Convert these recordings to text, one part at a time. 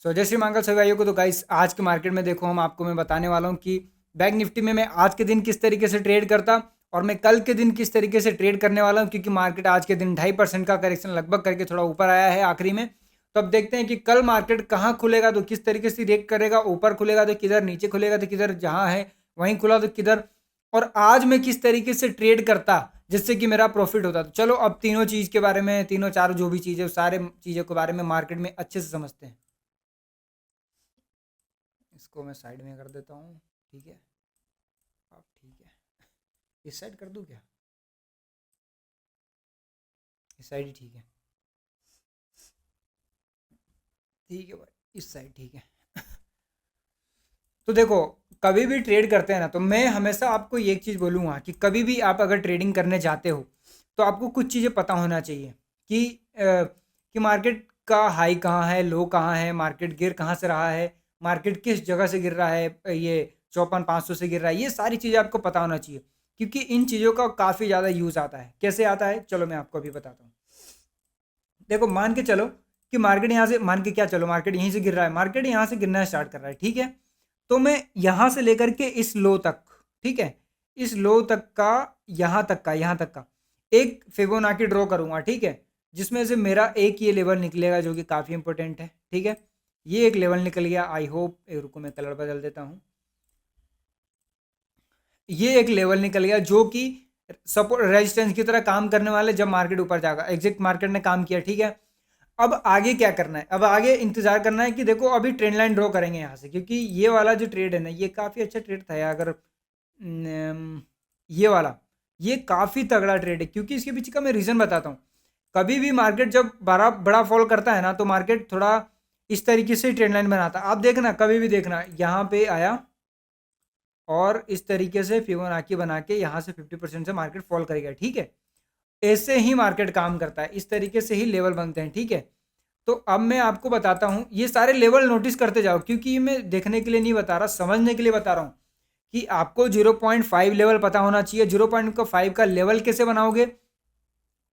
जय श्री मंगल सभी भाइयों को। तो गाइस आज के मार्केट में देखो मैं बताने वाला हूँ कि बैंक निफ्टी में मैं आज के दिन किस तरीके से ट्रेड करता और मैं कल के दिन किस तरीके से ट्रेड करने वाला हूँ, क्योंकि मार्केट आज के दिन 2.5% का करेक्शन लगभग करके थोड़ा ऊपर आया है आखिरी में। तो अब देखते हैं कि कल मार्केट कहाँ खुलेगा तो किस तरीके से रिएक्ट करेगा, ऊपर खुलेगा तो किधर, नीचे खुलेगा तो किधर, जहाँ है वहीं खुला तो किधर, और आज मैं किस तरीके से ट्रेड करता जिससे कि मेरा प्रॉफिट होता। तो चलो अब तीनों चीज़ के बारे में, तीनों चारों जो भी चीज़ें, सारे चीज़ों के बारे में मार्केट में अच्छे से समझते हैं। इसको मैं साइड में कर देता हूँ, ठीक है। अब ठीक है, इस साइड कर दूँ क्या? इस साइड ही ठीक है, ठीक है भाई, इस साइड ठीक है। तो देखो, कभी भी ट्रेड करते हैं ना, तो मैं हमेशा आपको एक चीज़ बोलूँगा कि कभी भी आप अगर ट्रेडिंग करने जाते हो तो आपको कुछ चीज़ें पता होना चाहिए कि कि मार्केट का हाई कहाँ है, लो कहाँ है, मार्केट गिर कहाँ से रहा है, मार्केट किस जगह से गिर रहा है, ये 54,500 से गिर रहा है। ये सारी चीज़ें आपको पता होना चाहिए, क्योंकि इन चीज़ों का काफ़ी ज़्यादा यूज़ आता है। कैसे आता है, चलो मैं आपको अभी बताता हूँ। देखो, मान के चलो कि मार्केट यहाँ से, मान के क्या चलो, मार्केट यहीं से गिर रहा है, मार्केट यहाँ से गिरना स्टार्ट कर रहा है, ठीक है। तो मैं यहाँ से लेकर के इस लो तक, ठीक है, इस लो तक का, यहाँ तक का एक फिबोनाची ड्रॉ करूंगा, ठीक है, जिसमें से मेरा एक ये लेवल निकलेगा जो कि काफ़ी इंपॉर्टेंट है, ठीक है। ये एक लेवल निकल गया, आई होप, रुको मैं कलर बदल देता हूँ। ये एक लेवल निकल गया जो कि सपोर्ट रेजिस्टेंस की तरह काम करने वाले, जब मार्केट ऊपर जाएगा। एग्जैक्ट मार्केट ने काम किया, ठीक है। अब आगे क्या करना है, अब आगे इंतजार करना है कि देखो अभी ट्रेंड लाइन ड्रॉ करेंगे यहाँ से, क्योंकि ये वाला जो ट्रेड है ना, ये काफ़ी अच्छा ट्रेड था यार। अगर ये वाला, ये काफ़ी तगड़ा ट्रेड है, क्योंकि इसके पीछे का मैं रीज़न बताता हूँ। कभी भी मार्केट जब बड़ा बड़ा फॉल करता है ना, तो मार्केट थोड़ा इस तरीके से ट्रेंड लाइन बनाता है। आप देखना, कभी भी देखना, यहाँ पे आया और इस तरीके से फिबोनाची बना के यहाँ से 50% से मार्केट फॉल करेगा, ठीक है। ऐसे ही मार्केट काम करता है, इस तरीके से ही लेवल बनते हैं, ठीक है। तो अब मैं आपको बताता हूँ, ये सारे लेवल नोटिस करते जाओ, क्योंकि मैं देखने के लिए नहीं बता रहा, समझने के लिए बता रहा हूँ कि आपको 0.5 लेवल पता होना चाहिए। 0.5 का लेवल कैसे बनाओगे,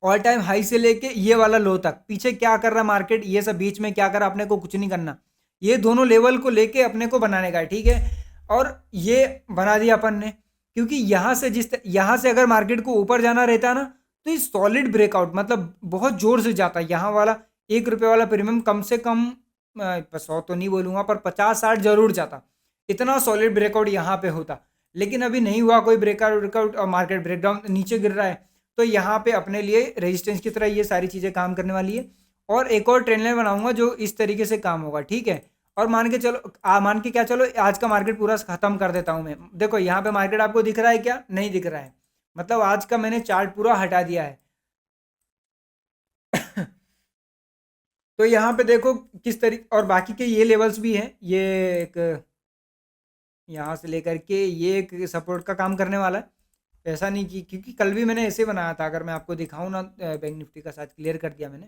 ऑल टाइम हाई से लेके ये वाला लो तक, पीछे क्या कर रहा है मार्केट, ये सब बीच में क्या कर रहा है, अपने को कुछ नहीं करना। ये दोनों लेवल को लेके अपने को बनाने का है, ठीक है। और ये बना दिया अपन ने, क्योंकि यहाँ से अगर मार्केट को ऊपर जाना रहता है ना, तो ये सॉलिड ब्रेकआउट, मतलब बहुत जोर से जाता है। यहाँ वाला ₹1 वाला प्रीमियम कम से कम 100 तो नहीं बोलूंगा, पर 50-60 जरूर जाता। इतना सॉलिड ब्रेकआउट यहाँ पे होता, लेकिन अभी नहीं हुआ कोई ब्रेकआउट और मार्केट ब्रेकडाउन नीचे गिर रहा है। तो यहाँ पे अपने लिए रेजिस्टेंस की तरह ये सारी चीज़ें काम करने वाली है। और एक और ट्रेंड लाइन बनाऊंगा जो इस तरीके से काम होगा, ठीक है। और मान के चलो, मान के क्या चलो, आज का मार्केट पूरा खत्म कर देता हूँ मैं। देखो यहाँ पे मार्केट आपको दिख रहा है क्या, नहीं दिख रहा है, मतलब आज का मैंने चार्ट पूरा हटा दिया है। तो यहाँ पे देखो किस तरीके, और बाकी के ये लेवल्स भी हैं, ये एक यहाँ से लेकर के ये एक सपोर्ट का काम करने वाला है। ऐसा नहीं कि, क्योंकि कल भी मैंने ऐसे बनाया था, अगर मैं आपको दिखाऊं ना, बैंक निफ्टी का साथ क्लियर कर दिया मैंने।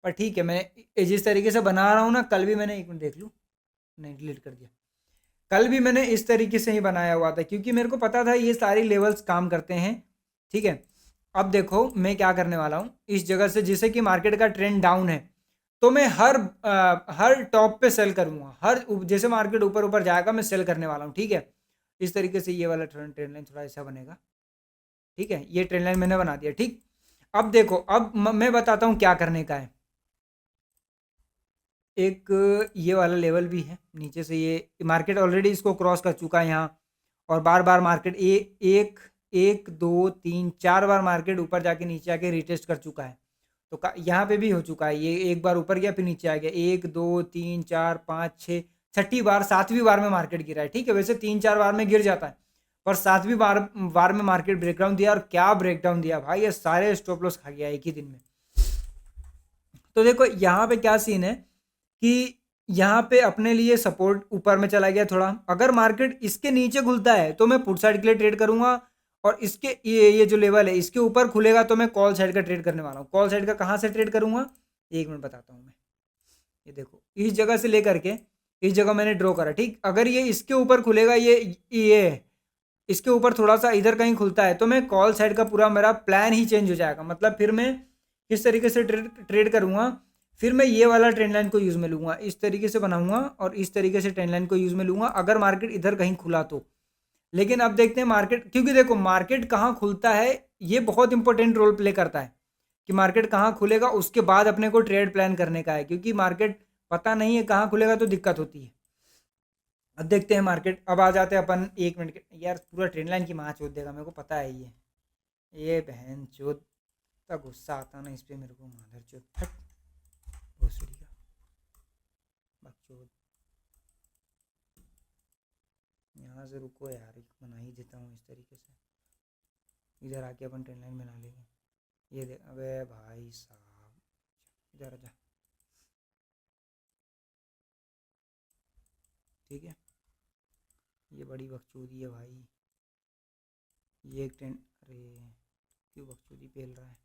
पर ठीक है, मैं जिस तरीके से बना रहा हूँ ना, कल भी मैंने, एक मिनट देख लूँ, नहीं डिलीट कर दिया, कल भी मैंने इस तरीके से ही बनाया हुआ था, क्योंकि मेरे को पता था ये सारी लेवल्स काम करते हैं, ठीक है। अब देखो मैं क्या करने वाला हूँ, इस जगह से जिसे कि मार्केट का ट्रेंड डाउन है, तो मैं हर टॉप पे सेल करूँगा। जैसे मार्केट ऊपर ऊपर जाएगा मैं सेल करने वाला हूँ, ठीक है। इस तरीके से ये वाला ट्रेंड लाइन थोड़ा ऐसा बनेगा, ठीक है। ये ट्रेंड लाइन मैंने बना दिया, ठीक। अब देखो, अब मैं बताता हूँ क्या करने का है। एक ये वाला लेवल भी है नीचे से, ये मार्केट ऑलरेडी इसको क्रॉस कर चुका है यहाँ, और बार बार मार्केट एक एक दो तीन चार बार मार्केट ऊपर जाके नीचे आके रिटेस्ट कर चुका है। तो यहाँ पे भी हो चुका है, ये एक बार ऊपर गया फिर नीचे आ गया, 1 2 3 4 5 6, छठी बार, सातवीं बार में मार्केट गिरा है, ठीक है। वैसे 3-4 बार में गिर जाता है, पर सातवीं बार में मार्केट ब्रेकडाउन दिया, और क्या ब्रेकडाउन दिया भाई, ये सारे स्टॉप लॉस खा गया एक ही दिन में। तो देखो यहाँ पे क्या सीन है कि यहाँ पे अपने लिए सपोर्ट ऊपर में चला गया थोड़ा। अगर मार्केट इसके नीचे खुलता है तो मैं पुट साइड के लिए ट्रेड करूंगा, और इसके ये जो लेवल है इसके ऊपर खुलेगा तो मैं कॉल साइड का ट्रेड करने वाला हूँ। कॉल साइड का कहाँ से ट्रेड करूंगा, एक मिनट बताता हूँ मैं। ये देखो, इस जगह से लेकर के इस जगह मैंने ड्रॉ करा, ठीक। अगर ये इसके ऊपर खुलेगा, ये इसके ऊपर थोड़ा सा इधर कहीं खुलता है, तो मैं कॉल साइड का पूरा मेरा प्लान ही चेंज हो जाएगा। मतलब फिर मैं किस तरीके से ट्रेड करूंगा फिर मैं ये वाला ट्रेंड लाइन को यूज़ में लूँगा, इस तरीके से बनाऊंगा और इस तरीके से ट्रेंड लाइन को यूज़ में लूँगा अगर मार्केट इधर कहीं खुला तो। लेकिन अब देखते हैं मार्केट, क्योंकि देखो मार्केट कहाँ खुलता है ये बहुत इंपॉर्टेंट रोल प्ले करता है कि मार्केट कहाँ खुलेगा, उसके बाद अपने को ट्रेड प्लान करने का है, क्योंकि मार्केट पता नहीं है कहाँ खुलेगा तो दिक्कत होती है। अब देखते हैं मार्केट, अब आ जाते हैं अपन 1 मिनट के, यार पूरा ट्रेंड लाइन की माँ चोद देगा मेरे को पता है ये बहन चोद का गुस्सा आता ना इस पे मेरे को, माधर चोद फट भोसड़ी का बकचोद। यहाँ से रुको यार, बना ही देता हूँ इस तरीके से, इधर आके अपन ट्रेंड लाइन बना लेंगे। ये देख, अबे भाई साहब इधर आजा, ठीक है। ये बड़ी बकचोदी है भाई, ये एक ट्रेंड, अरे क्यों बकचोदी पेल रहा है।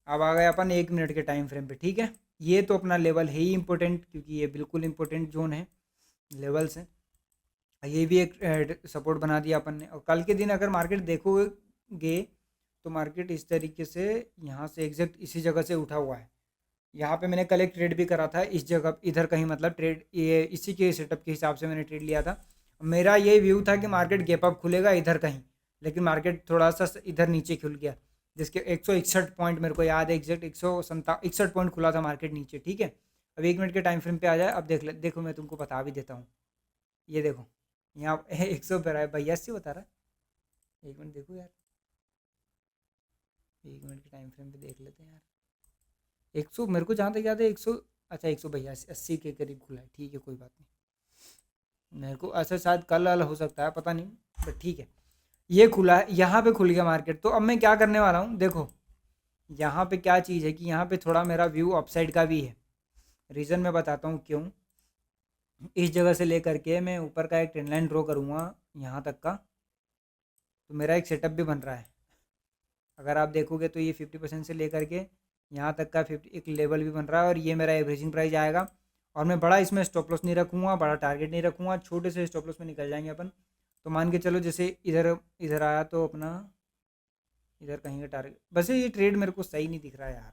अब आ गए अपन 1 मिनट के टाइम फ्रेम पे, ठीक है। ये तो अपना लेवल है ही इम्पोर्टेंट, क्योंकि ये बिल्कुल इम्पोर्टेंट जोन है, लेवल्स हैं। ये भी एक सपोर्ट बना दिया अपन ने। और कल के दिन अगर मार्केट देखोगे तो मार्केट इस तरीके से यहाँ से एग्जैक्ट इसी जगह से उठा हुआ है। यहाँ पे मैंने कल एक ट्रेड भी करा था इस जगह इधर कहीं, मतलब ट्रेड ये इसी के सेटअप के हिसाब से मैंने ट्रेड लिया था। मेरा ये व्यू था कि मार्केट गैप अप खुलेगा इधर कहीं, लेकिन मार्केट थोड़ा सा इधर नीचे खुल गया, जिसके 161 पॉइंट मेरे को याद है एग्जैक्ट, 161 पॉइंट खुला था मार्केट नीचे, ठीक है। अब 1 मिनट के टाइम फ्रेम पे आ जाए, अब देखो मैं तुमको बता भी देता हूँ। ये देखो यहाँ 182 बता रहा है। 1 मिनट देखो यार, 1 मिनट के टाइम फ्रेम पे देख लेते हैं यार। 100 मेरे को जहाँ तक याद है 100, अच्छा 182 के करीब खुला है, ठीक है कोई बात नहीं। मेरे को ऐसा शायद कल वाला हो सकता है, पता नहीं, बट ठीक है। ये खुला है, यहाँ पे खुल गया मार्केट। तो अब मैं क्या करने वाला हूँ, देखो यहाँ पे क्या चीज़ है कि यहाँ पे थोड़ा मेरा व्यू अपसाइड का भी है। रीज़न मैं बताता हूँ क्यों। इस जगह से लेकर के मैं ऊपर का एक ट्रेंड लाइन ड्रॉ करूँगा यहाँ तक का, तो मेरा एक सेटअप भी बन रहा है। अगर आप देखोगे तो ये 50% से लेकर के यहाँ तक का 50 एक लेवल भी बन रहा है, और ये मेरा एवरेजिंग प्राइस आएगा। और मैं बड़ा इसमें स्टॉप लॉस नहीं रखूँगा, बड़ा टारगेट नहीं रखूँगा, छोटे से स्टॉप लॉस में निकल जाएंगे अपन। तो मान के चलो जैसे इधर इधर आया तो अपना इधर कहीं का टारगेट, वैसे ये ट्रेड मेरे को सही नहीं दिख रहा है यार,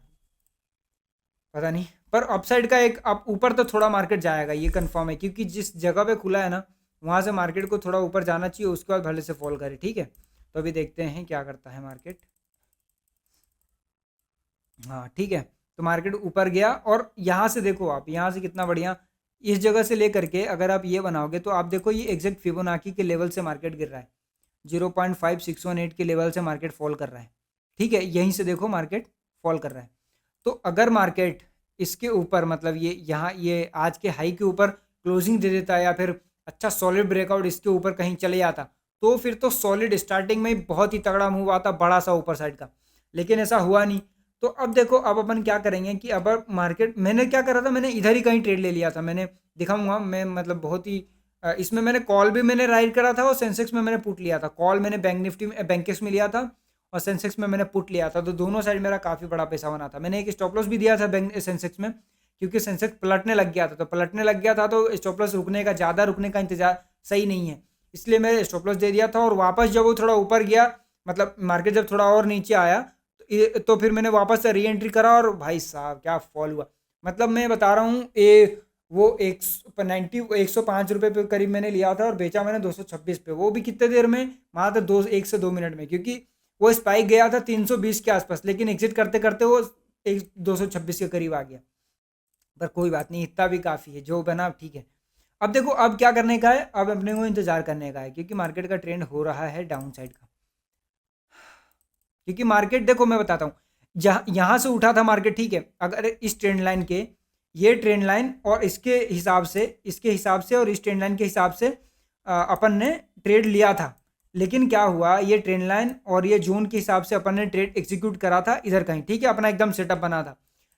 पता नहीं। पर अपसाइड का एक अब ऊपर तो थोड़ा मार्केट जाएगा ये कंफर्म है, क्योंकि जिस जगह पे खुला है ना वहाँ से मार्केट को थोड़ा ऊपर जाना चाहिए, उसके बाद भले से फॉल करे, ठीक है। तो अभी देखते हैं क्या करता है मार्केट। हाँ ठीक है, तो मार्केट ऊपर गया और यहाँ से देखो आप, यहाँ से कितना बढ़िया, इस जगह से लेकर के अगर आप ये बनाओगे तो आप देखो ये एग्जैक्ट फिबोनाची के लेवल से मार्केट गिर रहा है, 0.5618 के लेवल से मार्केट फॉल कर रहा है, ठीक है। यहीं से देखो मार्केट फॉल कर रहा है। तो अगर मार्केट इसके ऊपर, मतलब ये यहाँ ये आज के हाई के ऊपर क्लोजिंग दे देता है, या फिर अच्छा सॉलिड ब्रेकआउट इसके ऊपर कहीं चले जाता, तो फिर तो सॉलिड स्टार्टिंग में ही बहुत ही तगड़ा मूव आता, बड़ा सा ऊपर साइड का। लेकिन ऐसा हुआ नहीं। तो अब देखो, अब अपन क्या करेंगे कि अब मार्केट, मैंने क्या करा था, मैंने इधर ही कहीं ट्रेड ले लिया था, मैंने दिखाऊंगा मैं, मतलब बहुत ही इसमें मैंने कॉल भी मैंने राइड करा था, और सेंसेक्स में मैंने पुट लिया था। कॉल मैंने बैंक निफ्टी में, बैंकेक्स में लिया था, और सेंसेक्स में मैंने पुट लिया था। तो दोनों साइड मेरा काफ़ी बड़ा पैसा बना था। मैंने एक स्टॉप लॉस भी दिया था बैंक सेंसेक्स में, क्योंकि सेंसेक्स पलटने लग गया था। तो पलटने लग गया था तो स्टॉप लॉस रुकने का, ज़्यादा रुकने का इंतजार सही नहीं है, इसलिए मैं स्टॉप लॉस दे दिया था। और वापस जब वो थोड़ा ऊपर गया, मतलब मार्केट जब थोड़ा और नीचे आया, तो फिर मैंने वापस से री एंट्री करा, और भाई साहब क्या फॉल हुआ। मतलब मैं बता रहा हूँ, वो 105 रुपये पे करीब मैंने लिया था, और बेचा मैंने 226 पे, वो भी कितने देर में, मात्र 1 से 2 मिनट में। क्योंकि वो स्पाइक गया था 320 के आसपास, लेकिन एग्जिट करते करते वो 226 के करीब आ गया। पर कोई बात नहीं, इतना भी काफ़ी है, जो बना ठीक है। अब देखो, अब क्या करने का है, अब अपने को इंतजार करने का है, क्योंकि मार्केट का ट्रेंड हो रहा है डाउन साइड का। क्योंकि मार्केट देखो मैं बताता हूँ, जहाँ यहाँ से उठा था मार्केट, ठीक है। अगर इस ट्रेंड लाइन के, ये ट्रेंड लाइन और इसके हिसाब से और इस ट्रेंड लाइन के हिसाब से अपन ने ट्रेड लिया था। लेकिन क्या हुआ, ये ट्रेंड लाइन और ये जोन के हिसाब से अपन ने ट्रेड एग्जीक्यूट करा था इधर कहीं, ठीक है, अपना एकदम सेटअप बना था।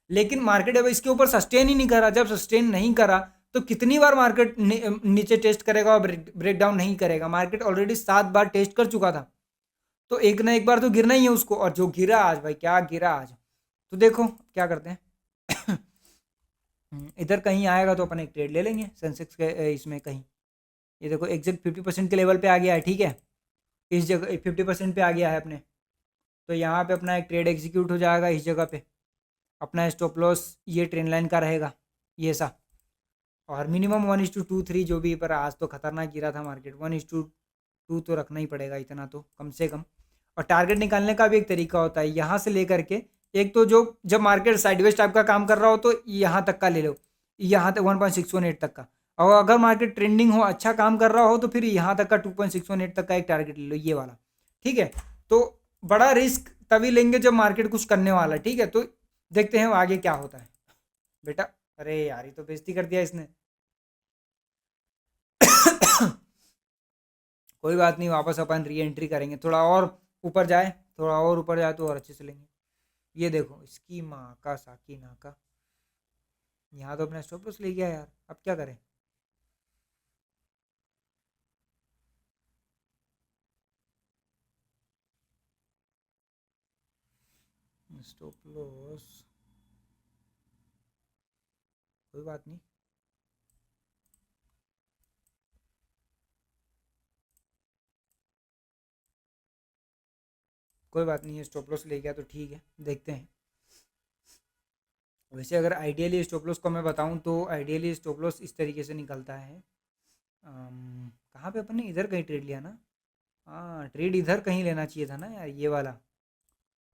लेकिन मार्केट अब इसके ऊपर सस्टेन ही नहीं करा। जब सस्टेन नहीं करा तो कितनी बार मार्केट नीचे टेस्ट करेगा और ब्रेकडाउन नहीं करेगा। मार्केट ऑलरेडी 7 बार टेस्ट कर चुका था, तो एक ना एक बार तो गिरना ही है उसको। और जो गिरा आज, भाई क्या गिरा आज। तो देखो क्या करते हैं इधर कहीं आएगा तो अपन एक ट्रेड ले लेंगे सेंसेक्स के इसमें कहीं। ये देखो एग्जैक्ट 50% के लेवल पे आ गया है, ठीक है। इस जगह 50% पे आ गया है अपने, तो यहाँ पे अपना एक ट्रेड एग्जीक्यूट हो जाएगा इस जगह पे। अपना स्टॉप लॉस ये ट्रेंड लाइन का रहेगा, ये सा, और मिनिमम 1:2 3 जो भी, पर आज तो खतरनाक गिरा था मार्केट, 1:2 तो रखना ही पड़ेगा इतना तो कम से कम। और टारगेट निकालने का भी एक तरीका होता है, यहाँ से लेकर के, एक तो जो जब मार्केट साइडवेज टाइप का काम कर रहा हो तो यहाँ तक का ले लो, यहाँ तक 1.618 तक का, और अगर मार्केट ट्रेंडिंग हो, अच्छा काम कर रहा हो, तो फिर यहाँ तक का 2.618 तक का एक टारगेट ले लो, ये वाला। ठीक है, तो बड़ा रिस्क तभी लेंगे जब मार्केट कुछ करने वाला है। ठीक है, तो देखते हैं आगे क्या होता है बेटा। अरे यार, ये तो बेइज्जती कर दिया इसने। कोई बात नहीं, वापस अपन री एंट्री करेंगे, थोड़ा और ऊपर जाए, थोड़ा और ऊपर जाए तो और अच्छे से लेंगे। ये देखो, इसकी माँ का साकी ना का, यहाँ तो अपना स्टॉप लॉस ले गया यार, अब क्या करें। स्टॉप लॉस, कोई बात नहीं, कोई बात नहीं, स्टॉप लॉस ले गया तो ठीक है, देखते हैं। वैसे अगर आइडियली स्टॉप लॉस को मैं बताऊं तो आइडियली स्टॉप लॉस इस तरीके से निकलता है। कहाँ पे अपन ने इधर कहीं ट्रेड लिया ना, हाँ ट्रेड इधर कहीं लेना चाहिए था ना यार, ये वाला।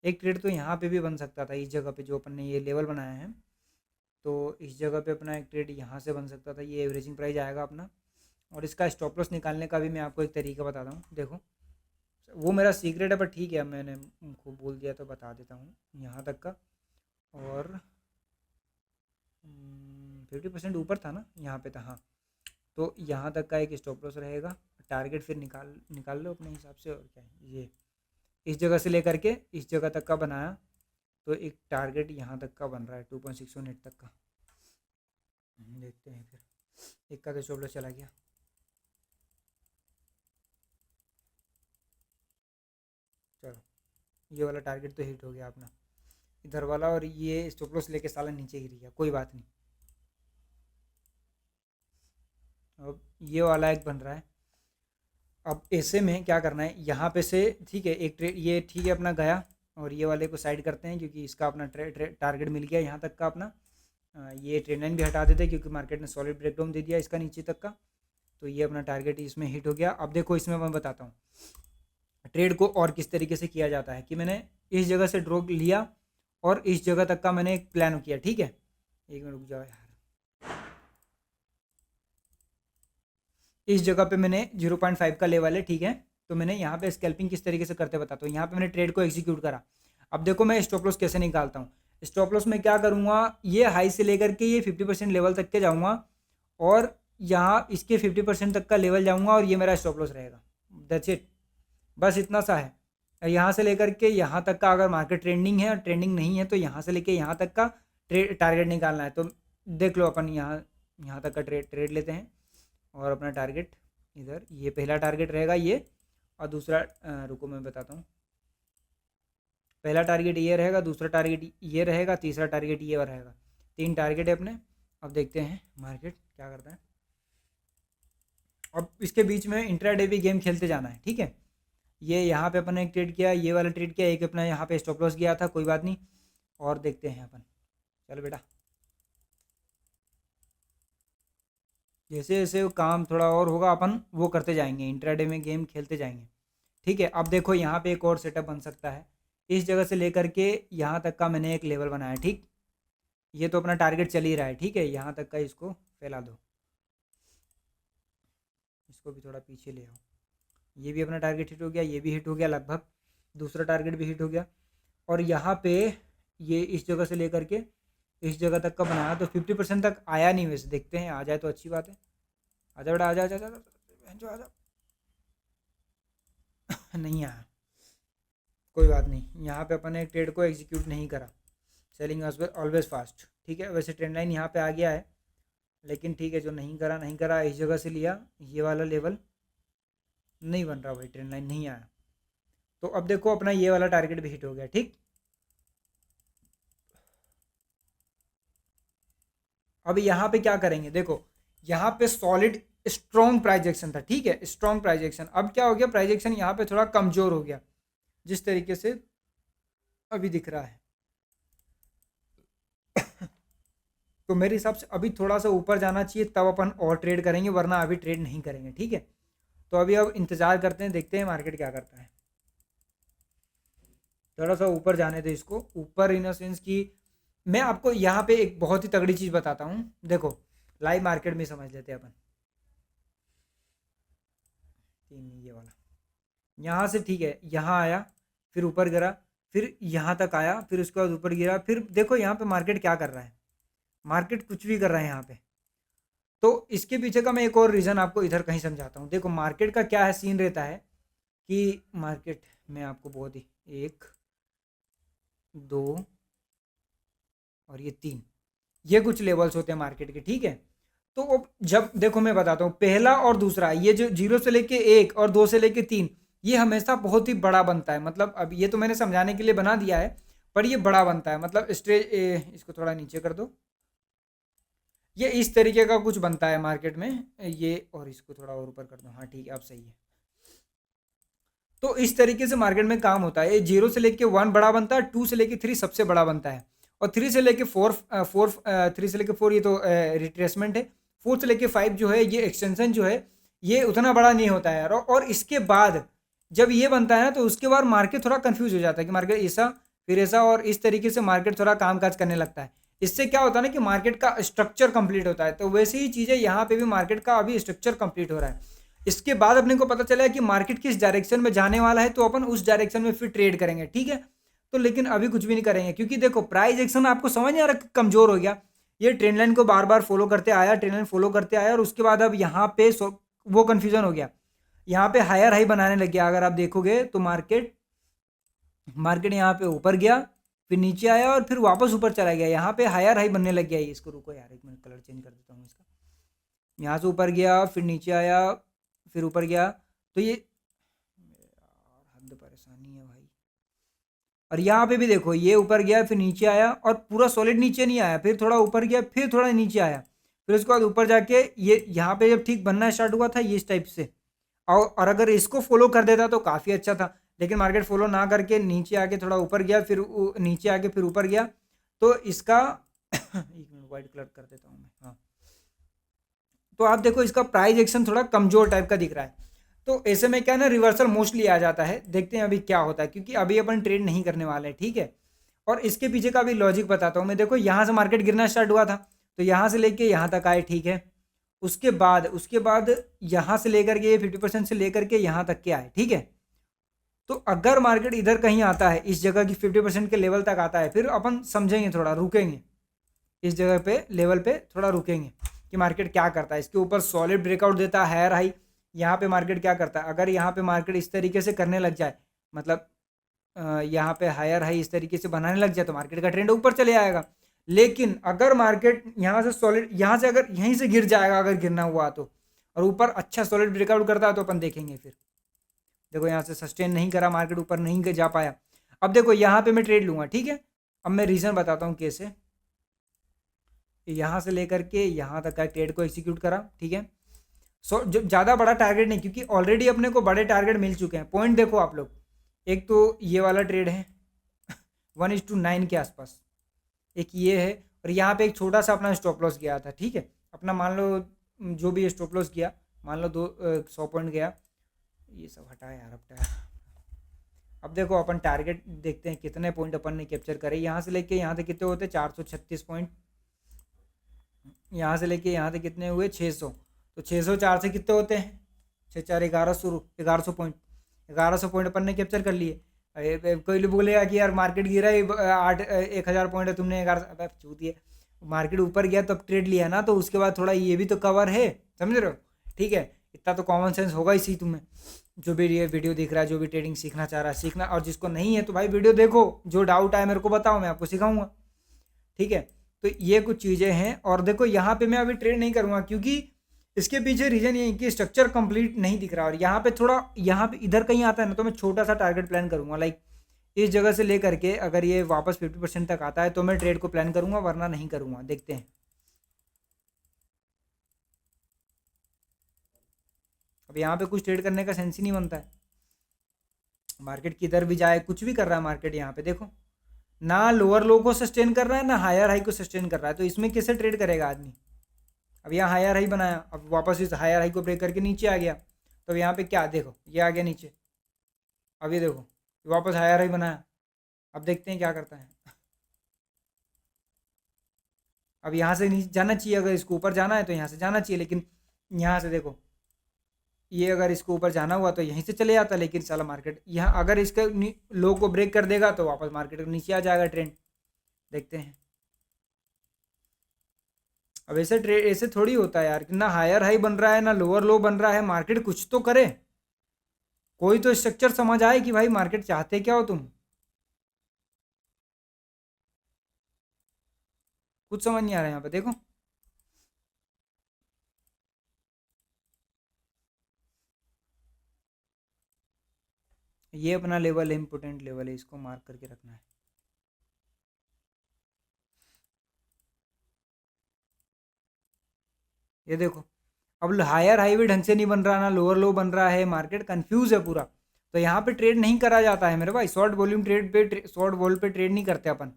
एक ट्रेड तो यहाँ पे भी बन सकता था, इस जगह पे जो अपन ने ये लेवल बनाया है, तो इस जगह पे अपना एक ट्रेड यहाँ से बन सकता था, ये एवरेजिंग प्राइस आएगा अपना। और इसका स्टॉप लॉस निकालने का भी मैं आपको एक तरीका बताता हूँ, देखो वो मेरा सीक्रेट है, पर ठीक है मैंने खूब बोल दिया तो बता देता हूँ, यहाँ तक का। और 50% ऊपर था ना, यहाँ पे था, हाँ। तो यहाँ तक का एक स्टॉप लॉस रहेगा, टारगेट फिर निकाल निकाल लो अपने हिसाब से, और क्या है ये, इस जगह से लेकर के इस जगह तक का बनाया, तो एक टारगेट यहाँ तक का बन रहा है 2.618 तक का। देखते हैं फिर, एक का तो स्टॉप लॉस चला गया। चलो, ये वाला टारगेट तो हिट हो गया अपना, इधर वाला, और ये स्टॉप लॉस लेके साला नीचे गिर गया, कोई बात नहीं। अब ये वाला एक बन रहा है, अब ऐसे में क्या करना है, यहाँ पे से ठीक है एक ट्रेड, ये ठीक है अपना गया, और ये वाले को साइड करते हैं क्योंकि इसका अपना टारगेट मिल गया यहाँ तक का अपना। ये ट्रेंड लाइन भी हटा देते हैं क्योंकि मार्केट ने सॉलिड ब्रेकडाउन दे दिया इसका नीचे तक का, तो ये अपना टारगेट इसमें हिट हो गया। अब देखो इसमें मैं बताता हूँ ट्रेड को और किस तरीके से किया जाता है, कि मैंने इस जगह से ड्रॉ लिया और इस जगह तक का मैंने एक प्लान किया, ठीक है। एक मिनट रुक जाओ यार, इस जगह पे मैंने 0.5 का लेवल है, ठीक है, तो मैंने यहाँ पे स्कैल्पिंग किस तरीके से करते बताता हूँ। यहाँ पे मैंने ट्रेड को एग्जीक्यूट करा, अब देखो मैं स्टॉप लॉस कैसे निकालता हूँ। स्टॉप लॉस में क्या करूँगा, ये हाई से लेकर के ये 50% लेवल तक के जाऊँगा, और यहाँ इसके 50% तक का लेवल जाऊँगा, और ये मेरा स्टॉप लॉस रहेगा, दैट्स इट, बस इतना सा है। यहाँ से लेकर के यहाँ तक का अगर मार्केट ट्रेंडिंग है और ट्रेंडिंग नहीं है, तो यहाँ से लेके यहाँ तक का टारगेट निकालना है। तो देख लो अपन यहाँ यहाँ तक का ट्रेड लेते हैं, और अपना टारगेट इधर, ये पहला टारगेट रहेगा ये, और दूसरा रुको मैं बताता हूँ, पहला टारगेट ये रहेगा, दूसरा टारगेट ये रहेगा, तीसरा टारगेट ये रहेगा, 3 टारगेट है अपने। अब देखते हैं मार्केट क्या करता है। अब इसके बीच में इंट्राडे भी गेम खेलते जाना है, ठीक है। ये यहाँ पे अपन ने एक ट्रेड किया, ये वाला ट्रेड किया, एक अपना यहाँ पे स्टॉप लॉस गया था, कोई बात नहीं, और देखते हैं अपन। चलो बेटा, जैसे जैसे वो काम थोड़ा और होगा अपन वो करते जाएंगे, इंट्राडे में गेम खेलते जाएंगे, ठीक है। अब देखो यहाँ पे एक और सेटअप बन सकता है, इस जगह से लेकर के यहाँ तक का मैंने एक लेवल बनाया, ठीक। ये तो अपना टारगेट चल ही रहा है, ठीक है, यहाँ तक का इसको फैला दो, इसको भी थोड़ा पीछे ले आओ, ये भी अपना टारगेट हिट हो गया, ये भी हिट हो गया लगभग, दूसरा टारगेट भी हिट हो गया। और यहाँ पे ये इस जगह से लेकर के इस जगह तक का बनाया, तो 50% तक आया नहीं, वैसे देखते हैं, आ जाए तो अच्छी बात है। आजा बेटा, आजा आजा आजा आजा, नहीं आया, कोई बात नहीं, यहाँ पे अपन ने एक ट्रेड को एग्जीक्यूट नहीं करा, सेलिंग ऑलवेज फास्ट, ठीक है। वैसे ट्रेंड लाइन यहाँ पे आ गया है, लेकिन ठीक है, जो नहीं करा नहीं करा, इस जगह से लिया, ये वाला लेवल नहीं बन रहा भाई, ट्रेंड लाइन नहीं आया, तो अब देखो अपना ये वाला टारगेट भी हिट हो गया, ठीक। अब यहाँ पे क्या करेंगे, देखो यहाँ पे सॉलिड स्ट्रॉन्ग प्राइजेक्शन था, ठीक है, स्ट्रॉन्ग प्राइजेक्शन। अब क्या हो गया, प्राइजेक्शन यहाँ पे थोड़ा कमजोर हो गया, जिस तरीके से अभी दिख रहा है। तो मेरे हिसाब से अभी थोड़ा सा ऊपर जाना चाहिए, तब अपन और ट्रेड करेंगे, वरना अभी ट्रेड नहीं करेंगे, ठीक है। तो अभी अब इंतज़ार करते हैं, देखते हैं मार्केट क्या करता है। थोड़ा सा ऊपर जाने दो इसको, ऊपर इन सेंस कि मैं आपको यहाँ पे एक बहुत ही तगड़ी चीज़ बताता हूँ। देखो लाइव मार्केट में समझ लेते हैं अपन। ये वाला यहाँ से ठीक है, यहाँ आया, फिर ऊपर गिरा, फिर यहाँ तक आया, फिर उसके बाद ऊपर गिरा, फिर देखो यहाँ पे मार्केट क्या कर रहा है, मार्केट कुछ भी कर रहा है यहाँ पे। तो इसके पीछे का मैं एक और रीज़न आपको इधर कहीं समझाता हूँ। देखो मार्केट का क्या है, सीन रहता है कि मार्केट में आपको बहुत ही 1 2 और ये 3, ये कुछ लेवल्स होते हैं मार्केट के, ठीक है। तो अब जब देखो मैं बताता हूँ, पहला और दूसरा, ये जो 0 से लेके 1 और 2 से लेके 3, ये हमेशा बहुत ही बड़ा बनता है। मतलब अब ये तो मैंने समझाने के लिए बना दिया है, पर ये बड़ा बनता है। मतलब इसको थोड़ा नीचे कर दो, ये इस तरीके का कुछ बनता है मार्केट में ये, और इसको थोड़ा और ऊपर कर दो, हाँ ठीक है अब सही है। तो इस तरीके से मार्केट में काम होता है। 0 से लेके 1 बड़ा बनता है, 2 से लेके 3 सबसे बड़ा बनता है, और 3 से लेके 4 ये तो रिट्रेसमेंट है, 4 से लेके 5 जो है ये एक्सटेंशन जो है, ये उतना बड़ा नहीं होता है यार। और इसके बाद जब ये बनता है ना, तो उसके बाद मार्केट थोड़ा कंफ्यूज हो जाता है कि मार्केट ऐसा फिर ऐसा, और इस तरीके से मार्केट थोड़ा काम काज करने लगता है। इससे क्या होता है ना कि मार्केट का स्ट्रक्चर कंप्लीट होता है। तो वैसे ही चीज़ें यहाँ पे भी मार्केट का अभी स्ट्रक्चर कंप्लीट हो रहा है। इसके बाद अपने को पता चला कि मार्केट किस डायरेक्शन में जाने वाला है, तो अपन उस डायरेक्शन में फिर ट्रेड करेंगे, ठीक है। तो लेकिन अभी कुछ भी नहीं करेंगे, क्योंकि देखो प्राइस एक्शन आपको समझ नहीं आ रहा, कमजोर हो गया। ये ट्रेंड लाइन को बार बार फॉलो करते आया, ट्रेंड लाइन फॉलो करते आया, और उसके बाद अब यहाँ पे वो कंफ्यूजन हो गया, यहाँ पे हायर हाई बनाने लग गया। अगर आप देखोगे तो मार्केट मार्केट यहाँ पे ऊपर गया, फिर नीचे आया, और फिर वापस ऊपर चला गया, यहाँ पे हायर हाई बनने लग गया। ये इसको रुको यार, एक मिनट कलर चेंज कर देता हूँ इसका। यहाँ से ऊपर गया, फिर नीचे आया, फिर ऊपर गया, तो ये हद परेशानी है भाई। और यहाँ पे भी देखो ये ऊपर गया, फिर नीचे आया, और पूरा सॉलिड नीचे नहीं आया, फिर थोड़ा ऊपर गया, फिर थोड़ा नीचे आया, फिर उसके बाद ऊपर जाके ये यहाँ पे जब ठीक बनना स्टार्ट हुआ था ये इस टाइप से, और अगर इसको फॉलो कर देता तो काफ़ी अच्छा था। लेकिन मार्केट फॉलो ना करके नीचे आके थोड़ा ऊपर गया, फिर नीचे आके फिर ऊपर गया, तो इसका एक मिनट वाइट कलर कर देता हूँ मैं, हाँ। तो आप देखो इसका प्राइस एक्शन थोड़ा कमजोर टाइप का दिख रहा है। तो ऐसे में क्या ना, रिवर्सल मोस्टली आ जाता है। देखते हैं अभी क्या होता है, क्योंकि अभी अपन ट्रेड नहीं करने वाले हैं, ठीक है। और इसके पीछे का भी लॉजिक बताता हूँ मैं। देखो यहाँ से मार्केट गिरना स्टार्ट हुआ था, तो यहाँ से लेके यहाँ तक आए, ठीक है। उसके बाद यहाँ से लेकर के 50% से लेकर के यहाँ तक के आए, ठीक है। तो अगर मार्केट इधर कहीं आता है, इस जगह की 50% के लेवल तक आता है, फिर अपन समझेंगे, थोड़ा रुकेंगे इस जगह पे, लेवल पे थोड़ा रुकेंगे कि मार्केट क्या करता है। इसके ऊपर सॉलिड ब्रेकआउट देता है हायर हाई, यहाँ पे मार्केट क्या करता है। अगर यहाँ पे मार्केट इस तरीके से करने लग जाए, मतलब यहाँ पे हायर हाई इस तरीके से बनाने लग जाए, तो मार्केट का ट्रेंड ऊपर चले आएगा। लेकिन अगर मार्केट यहाँ से सॉलिड, यहाँ से अगर यहीं से गिर जाएगा, अगर गिरना हुआ तो, और ऊपर अच्छा सॉलिड ब्रेकआउट करता है, तो अपन देखेंगे। फिर देखो यहाँ से सस्टेन नहीं करा मार्केट, ऊपर नहीं जा पाया। अब देखो यहाँ पे मैं ट्रेड लूँगा, ठीक है। अब मैं रीज़न बताता हूँ कैसे। यहाँ से लेकर के यहाँ तक का ट्रेड को एग्जीक्यूट करा, ठीक है। सो जो ज़्यादा बड़ा टारगेट नहीं, क्योंकि ऑलरेडी अपने को बड़े टारगेट मिल चुके हैं। पॉइंट देखो आप लोग, एक तो ये वाला ट्रेड है 1:9 के आसपास, एक ये है, और यहाँ पे एक छोटा सा अपना स्टॉप लॉस गया था, ठीक है। अपना मान लो जो भी स्टॉप लॉस गया, मान लो 100 पॉइंट गया, ये सब हटाया यार, हटाया। अब देखो अपन टारगेट देखते हैं कितने पॉइंट अपन ने कैप्चर करे। यहाँ से लेके यहाँ तक कितने होते, 436 पॉइंट। यहाँ से लेके यहाँ तक कितने हुए, 600। तो 604 से कितने होते हैं, 6×4 1100, 1100 पॉइंट, 1100 पॉइंट अपन ने कैप्चर कर लिए। कोई लोग बोलेगा कि यार मार्केट गिरा है 1000 पॉइंट है, तुमने 1100, चूत है। मार्केट ऊपर गया तब ट्रेड लिया ना, तो उसके बाद थोड़ा ये भी तो कवर है, समझ रहे हो, ठीक है। इतना तो कॉमन सेंस होगा इसी तुम्हें, जो भी ये वीडियो देख रहा है, जो भी ट्रेडिंग सीखना चाह रहा है सीखना, और जिसको नहीं है तो भाई वीडियो देखो, जो डाउट आए मेरे को बताओ, मैं आपको सिखाऊंगा, ठीक है। तो ये कुछ चीज़ें हैं। और देखो यहाँ पे मैं अभी ट्रेड नहीं करूँगा, क्योंकि इसके पीछे रीजन ये है कि स्ट्रक्चर कंप्लीट नहीं दिख रहा। और यहाँ पे थोड़ा, यहाँ पे इधर कहीं आता है ना, तो मैं छोटा सा टारगेट प्लान करूँगा, लाइक इस जगह से लेकर के अगर ये वापस 50% तक आता है तो मैं ट्रेड को प्लान करूँगा, वरना नहीं करूँगा। देखते हैं। अब यहाँ पे कुछ ट्रेड करने का सेंस ही नहीं बनता है। मार्केट किधर भी जाए, कुछ भी कर रहा है मार्केट, यहाँ पे देखो ना लोअर लो को सस्टेन कर रहा है ना हायर हाई को सस्टेन कर रहा है, तो इसमें कैसे ट्रेड करेगा आदमी। अब यहाँ हायर हाई बनाया, अब वापस इस हायर हाई को ब्रेक करके नीचे आ गया, तो यहाँ पे क्या देखो ये आ गया नीचे, अब ये देखो वापस हायर हाई बनाया। अब देखते हैं क्या करता है। अब यहाँ से नीचे जाना चाहिए, अगर इसको ऊपर जाना है तो यहाँ से जाना चाहिए, लेकिन यहाँ से देखो ये अगर इसको ऊपर जाना हुआ तो यहीं से चले जाता, लेकिन साला मार्केट यहाँ अगर इसका लो को ब्रेक कर देगा तो वापस मार्केट नीचे आ जाएगा ट्रेंड। देखते हैं। अब ऐसे ट्रेड ऐसे थोड़ी होता है यार कि ना हायर हाई बन रहा है ना लोअर लो बन रहा है, मार्केट कुछ तो करे, कोई तो स्ट्रक्चर समझ आए कि भाई मार्केट चाहते क्या हो तुम। कुछ समझ नहीं आ रहा है यहाँ पे देखो। ये अपना लेवल है, इंपोर्टेंट लेवल है, इसको मार्क करके रखना है। ये देखो अब हायर हाई भी ढंग से नहीं बन रहा ना लोअर लो बन रहा है, मार्केट कंफ्यूज है पूरा। तो यहाँ पे ट्रेड नहीं करा जाता है मेरे भाई, शॉर्ट वॉल्यूम ट्रेड पे शॉर्ट वॉल पे ट्रेड नहीं करते अपन,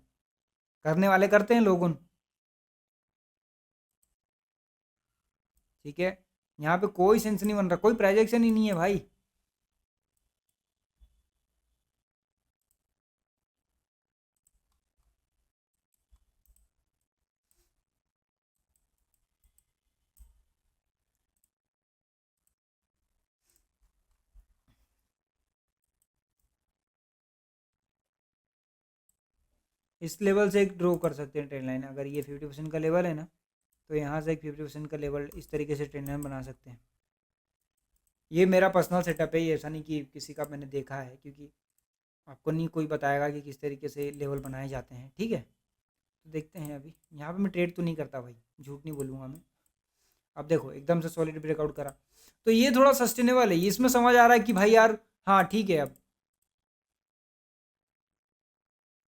करने वाले करते हैं लोगों। ठीक है, यहाँ पे कोई सेंस नहीं बन रहा, कोई प्रोजेक्शन ही नहीं है भाई। इस लेवल से एक ड्रॉ कर सकते हैं ट्रेंड लाइन, अगर ये 50% का लेवल है ना, तो यहाँ से एक 50% का लेवल इस तरीके से ट्रेंड लाइन बना सकते हैं। ये मेरा पर्सनल सेटअप है, ये ऐसा नहीं कि किसी का मैंने देखा है, क्योंकि आपको नहीं कोई बताएगा कि किस तरीके से लेवल बनाए जाते हैं। ठीक है, तो देखते हैं। अभी यहाँ पे मैं ट्रेड तो नहीं करता भाई, झूठ नहीं बोलूँगा मैं। अब देखो एकदम से सॉलिड ब्रेकआउट करा, तो ये थोड़ा सस्टेनेबल है, इसमें समझ आ रहा है कि भाई यार हाँ ठीक है। अब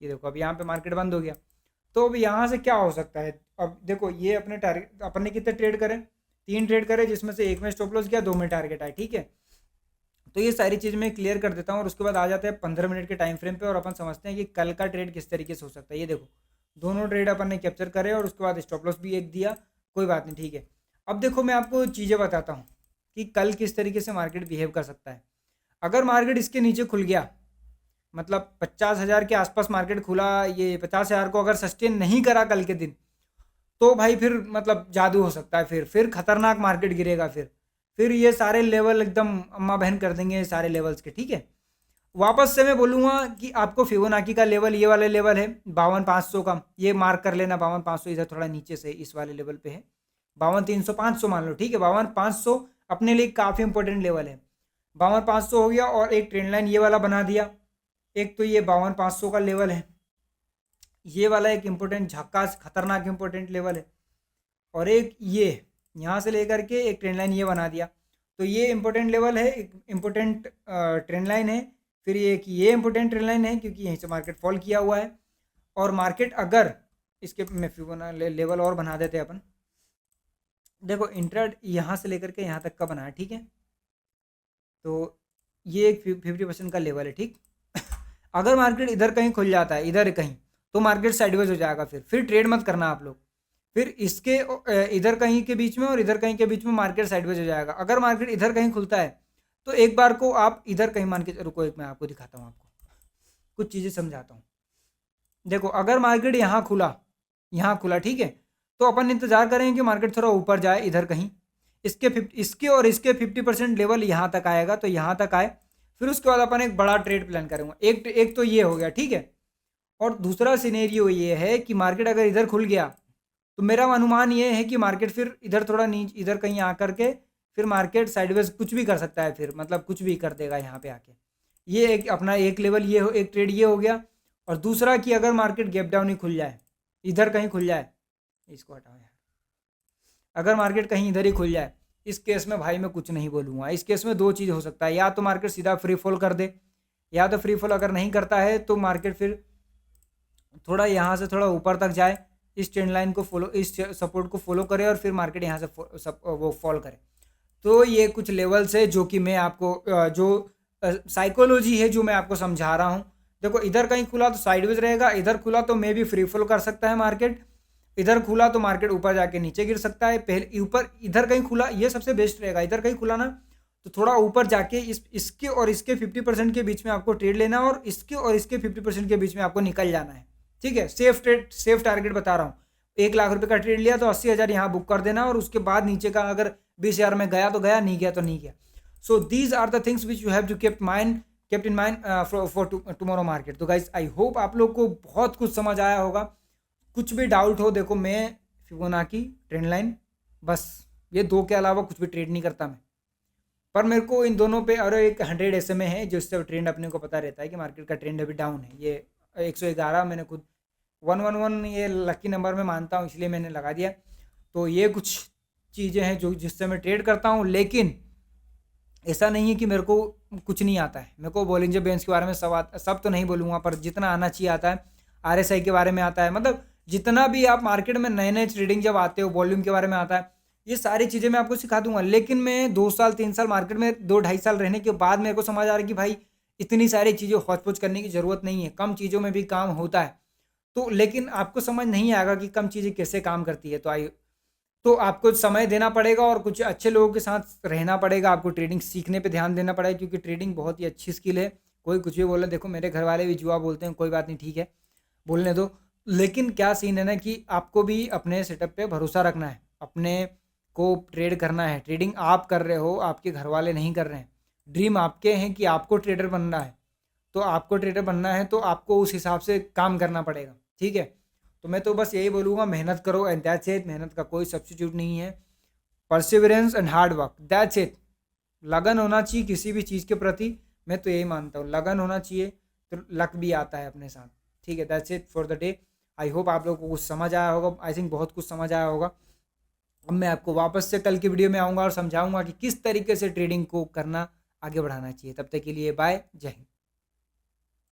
ये देखो अब यहाँ पे मार्केट बंद हो गया, तो अब यहाँ से क्या हो सकता है। अब देखो ये अपने टारगेट अपन ने कितने ट्रेड करें, 3 ट्रेड करे, जिसमें से एक में स्टॉप लॉस गया, 2 में टारगेट आए। ठीक है, तो ये सारी चीज़ मैं क्लियर कर देता हूँ और उसके बाद आ जाते हैं 15 मिनट के टाइम फ्रेम पे, और अपन समझते हैं कि कल का ट्रेड किस तरीके से हो सकता है। ये देखो दोनों ट्रेड अपन ने कैप्चर करे और उसके बाद स्टॉप लॉस भी एक दिया, कोई बात नहीं। ठीक है, अब देखो मैं आपको चीज़ें बताता हूँ कि कल किस तरीके से मार्केट बिहेव कर सकता है। अगर मार्केट इसके नीचे खुल गया, मतलब 50,000 के आसपास मार्केट खुला, ये 50,000 को अगर सस्टेन नहीं करा कल के दिन, तो भाई फिर मतलब जादू हो सकता है, फिर खतरनाक मार्केट गिरेगा, फिर ये सारे लेवल एकदम अम्मा बहन कर देंगे सारे लेवल्स के। ठीक है, वापस से मैं बोलूँगा कि आपको फिबोनाची का लेवल ये वाले लेवल है 52,500 का, ये मार्क कर लेना। 52,500 इधर थोड़ा नीचे से इस वाले लेवल पे है, 52,300 500 मान लो। ठीक है, 52,500 अपने लिए काफ़ी इंपॉर्टेंट लेवल है। 52,500 हो गया, और एक ट्रेंड लाइन ये वाला बना दिया। एक तो ये 52,500 का लेवल है, ये वाला एक इम्पोर्टेंट झक्कास खतरनाक इम्पोर्टेंट लेवल है, और एक ये यहाँ से लेकर के एक ट्रेंड लाइन ये बना दिया, तो ये इम्पोर्टेंट लेवल है, एक इम्पोर्टेंट ट्रेंड लाइन है। फिर ये एक ये इम्पोर्टेंट ट्रेंड लाइन है क्योंकि यहीं से मार्केट फॉल किया हुआ है, और मार्केट अगर इसके में फिबोना लेवल और बना देते हैं अपन। देखो इंट्रा यहाँ से लेकर के यहाँ तक का बना है। ठीक है, तो ये एक 50% का लेवल है। ठीक अगर मार्केट इधर कहीं खुल जाता है, इधर कहीं, तो मार्केट साइडवेज हो जाएगा। फिर ट्रेड मत करना आप लोग, फिर इसके इधर कहीं के बीच में और इधर कहीं के बीच में मार्केट साइडवेज हो जाएगा। अगर मार्केट इधर कहीं खुलता है तो एक बार को आप इधर कहीं मान के, रुको एक मैं आपको दिखाता हूँ, आपको कुछ चीज़ें समझाता हूँ। देखो अगर मार्केट यहाँ खुला ठीक है, तो अपन इंतजार करेंगे कि मार्केट थोड़ा ऊपर जाए इधर कहीं, इसके और इसके 50% लेवल यहाँ तक आएगा, तो यहाँ तक आए, फिर उसके बाद अपन एक बड़ा ट्रेड प्लान करेंगे। एक तो ये हो गया। ठीक है, और दूसरा सिनेरियो ये है कि मार्केट अगर इधर खुल गया, तो मेरा अनुमान ये है कि मार्केट फिर इधर थोड़ा नीचे इधर कहीं आकर के फिर मार्केट साइडवेज कुछ भी कर सकता है, फिर मतलब कुछ भी कर देगा यहाँ पे आके। ये एक अपना एक लेवल ये हो, एक ट्रेड ये हो गया। और दूसरा कि अगर मार्केट गैप डाउन ही खुल जाए, इधर कहीं खुल जाए, इसको हटाओ यार, अगर मार्केट कहीं इधर ही खुल जाए, इस केस में भाई मैं कुछ नहीं बोलूँगा। इस केस में दो चीज़ हो सकता है, या तो मार्केट सीधा फ्री फॉल कर दे, या तो फ्री फॉल अगर नहीं करता है तो मार्केट फिर थोड़ा यहाँ से थोड़ा ऊपर तक जाए, इस ट्रेंड लाइन को फॉलो, इस सपोर्ट को फॉलो करे, और फिर मार्केट यहाँ से वो फॉल करे। तो ये कुछ लेवल्स है जो कि मैं आपको जो साइकोलॉजी है जो मैं आपको समझा रहा हूँ, देखो इधर कहीं खुला तो साइडवेज रहेगा, इधर खुला तो मे भी फ्री फॉल कर सकता है मार्केट, इधर खुला तो मार्केट ऊपर जाके नीचे गिर सकता है। पहले ऊपर इधर कहीं खुला, ये सबसे बेस्ट रहेगा। इधर कहीं खुला ना तो थोड़ा ऊपर जाके इसके और इसके 50% के बीच में आपको ट्रेड लेना है, और इसके और इसके 50% के बीच में आपको निकल जाना है। ठीक है, सेफ ट्रेड, सेफ टारगेट बता रहा हूँ। 1 लाख रुपए का ट्रेड लिया तो 80,000 यहाँ बुक कर देना, और उसके बाद नीचे का अगर 20,000 में गया तो गया, नहीं गया तो नहीं गया। So these are the things which you have to kept in mind for tomorrow market. तो गाइज आई होप आप लोग को बहुत कुछ समझ आया होगा। कुछ भी डाउट हो, देखो मैं फिबोनाची, ट्रेंड लाइन, बस ये दो के अलावा कुछ भी ट्रेड नहीं करता मैं। पर मेरे को इन दोनों पे, और एक 100 SMA है जिससे ट्रेंड अपने को पता रहता है कि मार्केट का ट्रेंड अभी डाउन है। ये 111 मैंने खुद 111 ये लकी नंबर में मानता हूँ, इसलिए मैंने लगा दिया। तो ये कुछ चीज़ें हैं जो जिससे मैं ट्रेड करता हूँ, लेकिन ऐसा नहीं है कि मेरे को कुछ नहीं आता है। मेरे को बॉलिंजर बैंड्स के बारे में सब तो नहीं बोलूँगा, पर जितना आना चाहिए आता है। RSI के बारे में आता है, मतलब जितना भी आप मार्केट में नए नए ट्रेडिंग जब आते हो, वॉल्यूम के बारे में आता है, ये सारी चीज़ें मैं आपको सिखा दूंगा। लेकिन मैं 2 साल 3 साल मार्केट में, 2-2.5 साल रहने के बाद मेरे को समझ आ रहा है कि भाई इतनी सारी चीज़ें हौच-पौच करने की ज़रूरत नहीं है, कम चीज़ों में भी काम होता है। तो लेकिन आपको समझ नहीं आएगा कि कम चीज़ें कैसे काम करती है। तो आपको समय देना पड़ेगा और कुछ अच्छे लोगों के साथ रहना पड़ेगा। आपको ट्रेडिंग सीखने पे ध्यान देना पड़ेगा, क्योंकि ट्रेडिंग बहुत ही अच्छी स्किल है। कोई कुछ भी बोले, देखो मेरे घर वाले भी जुआ बोलते हैं, कोई बात नहीं, ठीक है, बोलने दो। लेकिन क्या सीन है ना कि आपको भी अपने सेटअप पे भरोसा रखना है, अपने को ट्रेड करना है। ट्रेडिंग आप कर रहे हो, आपके घर वाले नहीं कर रहे हैं। ड्रीम आपके हैं कि आपको ट्रेडर बनना है, तो आपको ट्रेडर बनना है तो आपको उस हिसाब से काम करना पड़ेगा। ठीक है, तो मैं तो बस यही बोलूँगा, मेहनत करो एंड दैट्स इट। मेहनत का कोई सब्स्टिट्यूट नहीं है। Perseverance and hard work, that's it. लगन होना चाहिए किसी भी चीज़ के प्रति, मैं तो यही मानता हूँ। लगन होना चाहिए तो लक भी आता है अपने साथ। ठीक है, that's it for the day. I hope आप लोगों को कुछ समझ आया होगा। आई थिंक बहुत कुछ समझ आया होगा। अब मैं आपको वापस से कल की वीडियो में आऊँगा और समझाऊंगा कि किस तरीके से ट्रेडिंग को करना, आगे बढ़ाना चाहिए। तब तक के लिए बाय, जय हिंद।